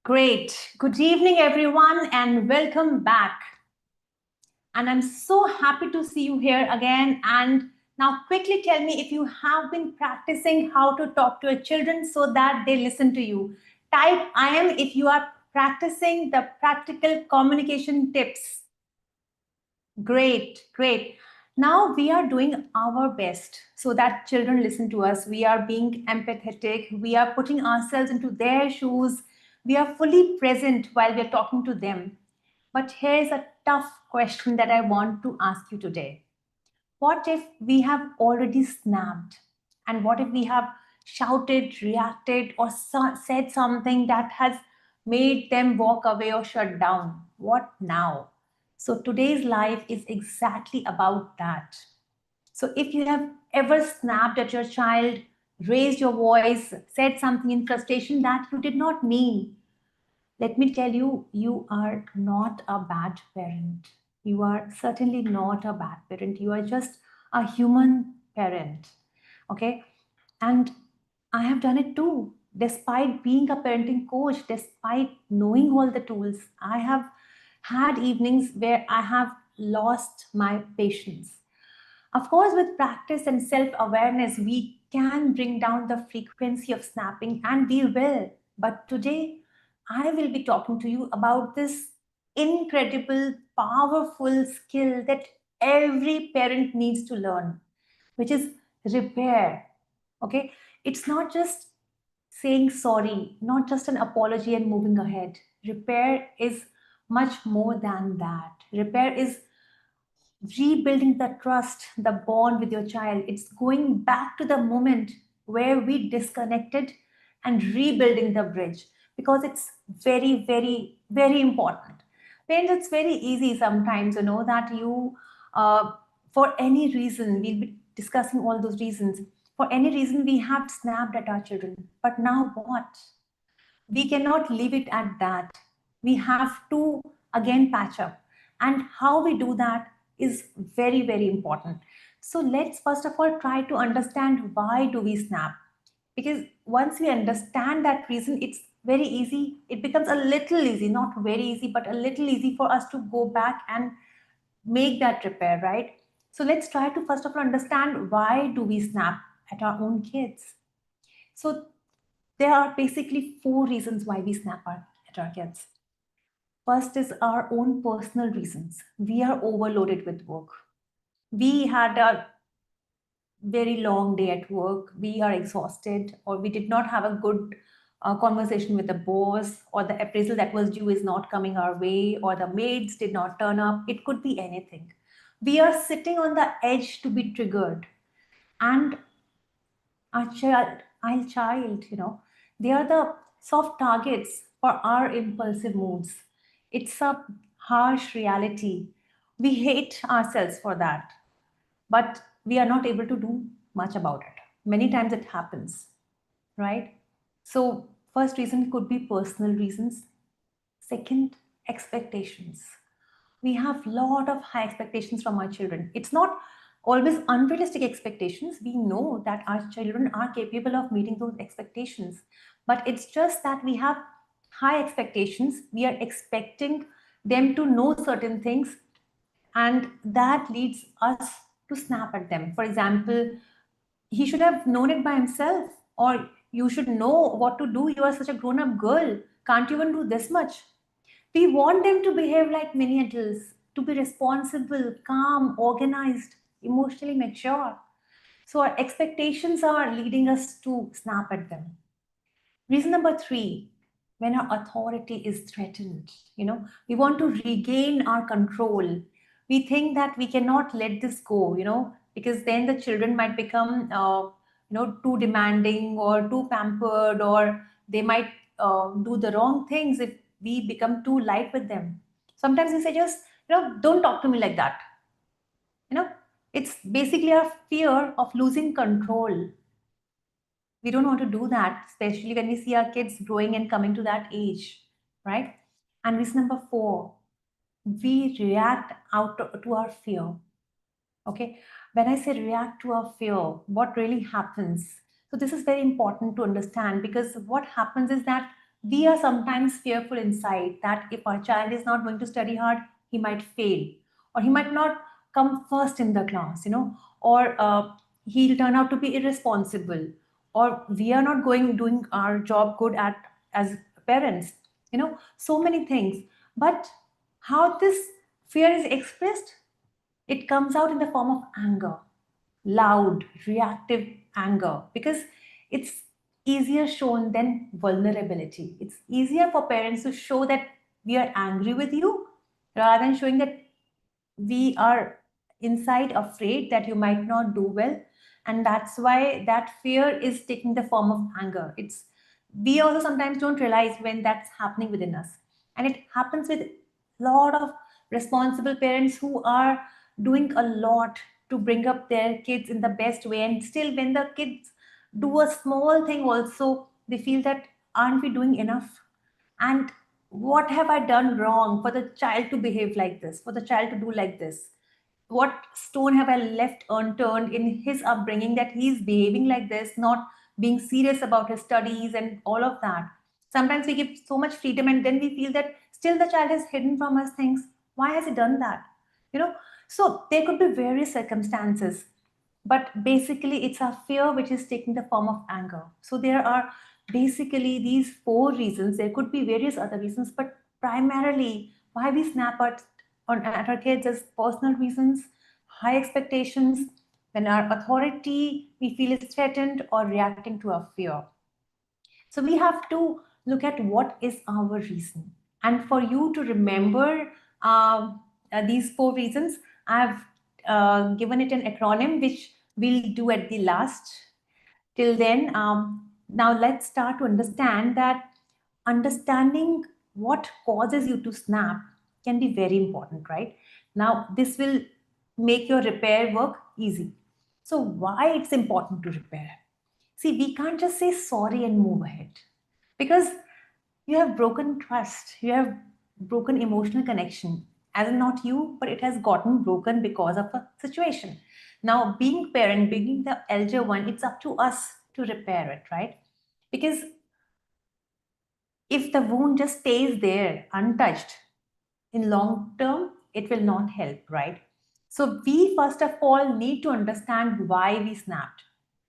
Great. Good evening, everyone, and welcome back. And I'm so happy to see you here again. And now, quickly tell me if you have been practicing how to talk to your children so that they listen to you. Type I am if you are practicing the practical communication tips. Great, great. Now we are doing our best so that children listen to us. We are being empathetic. We are putting ourselves into their shoes. We are fully present while we are talking to them. But here's a tough question that I want to ask you today. What if we have already snapped? And what if we have shouted, reacted, or said something that has made them walk away or shut down? What now? So today's life is exactly about that. So if you have ever snapped at your child, raised your voice, said something in frustration that you did not mean, let me tell you, you are not a bad parent. You are certainly not a bad parent. You are just a human parent. Okay. And I have done it too. Despite being a parenting coach, despite knowing all the tools, I have had evenings where I have lost my patience. Of course, with practice and self awareness, we can bring down the frequency of snapping, and we will. But today, I will be talking to you about this incredible, powerful skill that every parent needs to learn, which is repair. Okay, it's not just saying sorry, not just an apology and moving ahead. Repair is much more than that. Repair is rebuilding the trust, the bond with your child. It's going back to the moment where we disconnected and rebuilding the bridge, because it's very, very, very important. Parents, it's very easy sometimes, that you, for any reason, we'll be discussing all those reasons. For any reason, we have snapped at our children. But now what? We cannot leave it at that. We have to again patch up. And how we do that is very, very important. So let's first of all try to understand why do we snap. Because once we understand that reason, it's very easy. It becomes a little easy, not very easy, but a little easy for us to go back and make that repair, right? So let's try to first of all understand why do we snap at our own kids. So there are basically four reasons why we snap at our kids. First is our own personal reasons. We are overloaded with work. We had a very long day at work. We are exhausted, or we did not have a good conversation with the boss, or the appraisal that was due is not coming our way, or the maids did not turn up. It could be anything. We are sitting on the edge to be triggered. And our child, they are the soft targets for our impulsive moods. It's a harsh reality. We hate ourselves for that, but we are not able to do much about it. Many times it happens, right? So, first reason could be personal reasons. Second, expectations. We have a lot of high expectations from our children. It's not always unrealistic expectations. We know that our children are capable of meeting those expectations, but it's just that we have high expectations. We are expecting them to know certain things, and that leads us to snap at them. For example, he should have known it by himself, or you should know what to do. You are such a grown up girl. Can't you even do this much? We want them to behave like mini adults, to be responsible, calm, organized, emotionally mature. So our expectations are leading us to snap at them. Reason number three, when our authority is threatened, we want to regain our control. We think that we cannot let this go, because then the children might become, too demanding or too pampered, or they might do the wrong things if we become too light with them. Sometimes we say, just, don't talk to me like that. You know, it's basically a fear of losing control. We don't want to do that, especially when we see our kids growing and coming to that age, right? And reason number four, we react out to our fear. Okay, when I say react to our fear, what really happens? So this is very important to understand, because what happens is that we are sometimes fearful inside that if our child is not going to study hard, he might fail, or he might not come first in the class, or he'll turn out to be irresponsible, or we are not going doing our job good at as parents, so many things. But how this fear is expressed, it comes out in the form of anger, loud, reactive anger, because it's easier shown than vulnerability. It's easier for parents to show that we are angry with you rather than showing that we are inside afraid that you might not do well. And that's why that fear is taking the form of anger. It's We also sometimes don't realize when that's happening within us, and it happens with a lot of responsible parents who are doing a lot to bring up their kids in the best way, and still when the kids do a small thing also, they feel that aren't we doing enough, and what have I done wrong for the child to behave like this, for the child to do like this? What stone have I left unturned in his upbringing that he's behaving like this, not being serious about his studies and all of that? Sometimes we give so much freedom and then we feel that still the child has hidden from us things. Why has he done that? You know, so there could be various circumstances, but basically it's our fear which is taking the form of anger. So there are basically these four reasons. There could be various other reasons, but primarily why we snap at our kids is personal reasons, high expectations, when our authority we feel is threatened, or reacting to our fear. So we have to look at what is our reason. And for you to remember these four reasons, I've given it an acronym which we'll do at the last. Till then, now let's start to understand that understanding what causes you to snap can be very important, right? Now, this will make your repair work easy. So, why it's important to repair? See, we can't just say sorry and move ahead, because you have broken trust, you have broken emotional connection, as in not you, but it has gotten broken because of a situation. Now, being parent, being the elder one, it's up to us to repair it, right? Because if the wound just stays there untouched, in long term, it will not help, right? So we first of all need to understand why we snapped.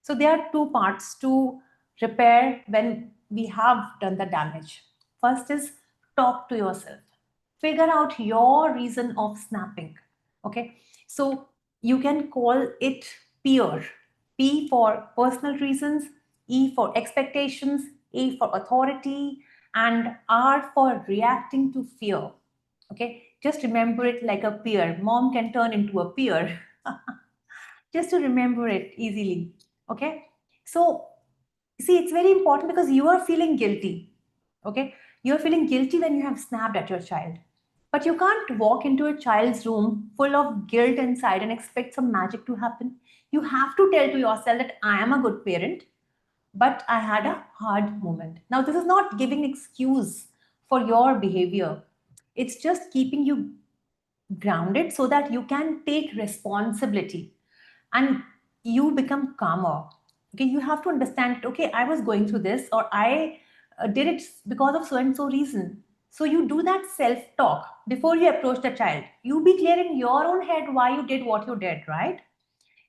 So there are two parts to repair when we have done the damage. First is talk to yourself. Figure out your reason of snapping. Okay. So you can call it peer. P for personal reasons, E for expectations, A for authority, and R for reacting to fear. Okay, just remember it like a peer. Mom can turn into a peer. Just to remember it easily. Okay, so see, it's very important because you are feeling guilty. Okay, you're feeling guilty when you have snapped at your child. But you can't walk into a child's room full of guilt inside and expect some magic to happen. You have to tell to yourself that I am a good parent, but I had a hard moment. Now, this is not giving excuse for your behavior. It's just keeping you grounded so that you can take responsibility and you become calmer. Okay, you have to understand, okay, I was going through this, or I did it because of so and so reason. So you do that self talk before you approach the child. You be clear in your own head why you did what you did, right?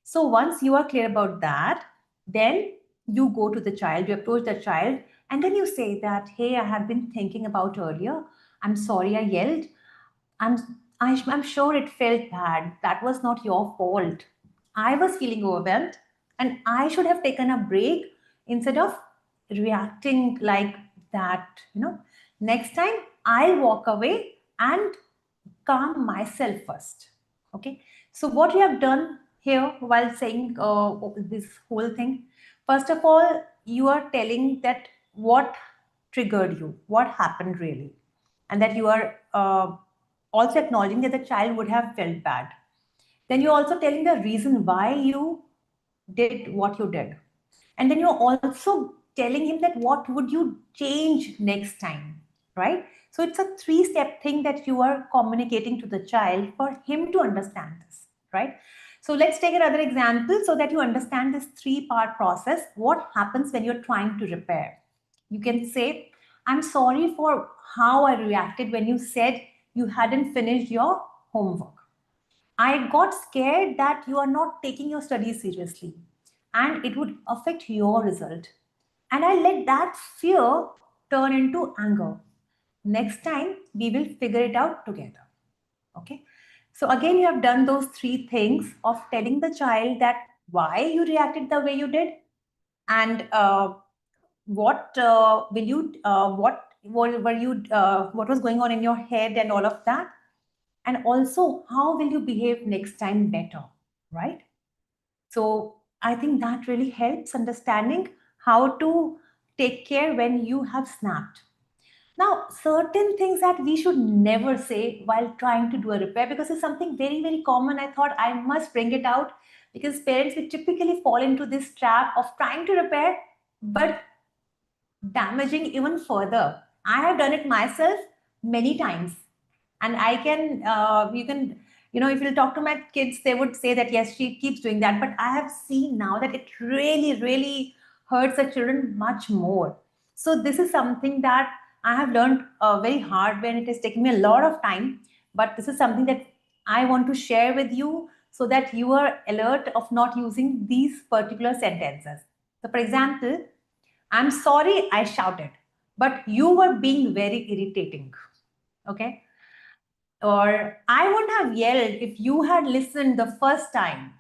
So once you are clear about that, then you go to the child, you approach the child, and then you say that, hey, I have been thinking about earlier. I'm sorry I yelled. I'm I'm sure it felt bad. That was not your fault. I was feeling overwhelmed and I should have taken a break instead of reacting like that. Next time I'll walk away and calm myself first. Okay. So what you have done here while saying this whole thing, first of all, you are telling that what triggered you, what happened really, and that you are also acknowledging that the child would have felt bad. Then you're also telling the reason why you did what you did. And then you're also telling him that what would you change next time, right? So it's a three-step thing that you are communicating to the child for him to understand this, right? So let's take another example so that you understand this three-part process. What happens when you're trying to repair? You can say, I'm sorry for how I reacted when you said you hadn't finished your homework. I got scared that you are not taking your studies seriously and it would affect your result. And I let that fear turn into anger. Next time, we will figure it out together. Okay. So, again, you have done those three things of telling the child that why you reacted the way you did and what were you, what was going on in your head and all of that, and also how will you behave next time better, right? So I think that really helps understanding how to take care when you have snapped. Now, certain things that we should never say while trying to do a repair, because it's something very, very common. I thought I must bring it out because parents will typically fall into this trap of trying to repair, but damaging even further. I have done it myself many times, and I can, if you talk to my kids, they would say that yes, she keeps doing that. But I have seen now that it really, really hurts the children much more. So this is something that I have learned very hard when it has taken me a lot of time. But this is something that I want to share with you so that you are alert of not using these particular sentences. So, for example, I'm sorry I shouted, but you were being very irritating. Okay. Or I wouldn't have yelled if you had listened the first time.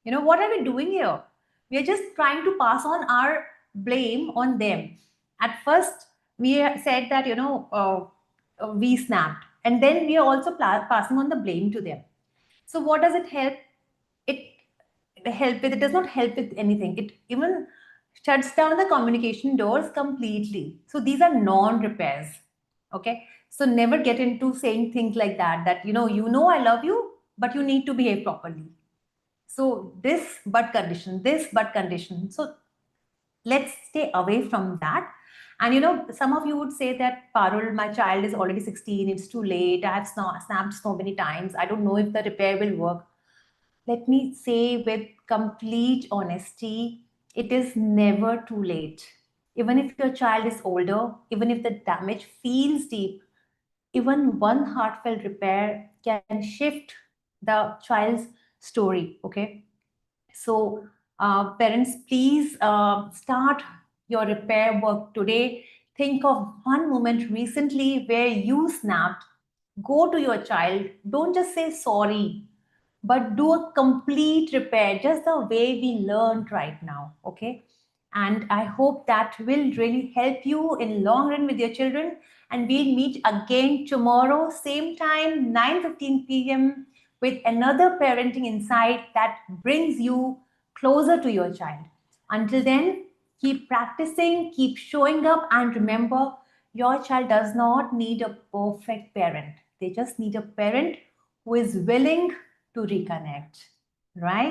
What are we doing here? We are just trying to pass on our blame on them. At first, we said that, we snapped. And then we are also passing on the blame to them. So, what does it help? It does not help with anything. It even shuts down the communication doors completely. So these are non-repairs. Okay. So never get into saying things like that I love you, but you need to behave properly. So this but condition. So let's stay away from that. And some of you would say that, Parul, my child is already 16, it's too late, I have snapped so many times, I don't know if the repair will work. Let me say with complete honesty, it is never too late. Even if your child is older, even if the damage feels deep, even one heartfelt repair can shift the child's story. Okay. So, parents, please start your repair work today. Think of one moment recently where you snapped. Go to your child. Don't just say sorry, but do a complete repair, just the way we learned right now. Okay. And I hope that will really help you in long run with your children. And we'll meet again tomorrow, same time, 9:15 p.m. with another parenting insight that brings you closer to your child. Until then, keep practicing, keep showing up, and remember, your child does not need a perfect parent. They just need a parent who is willing to reconnect, right?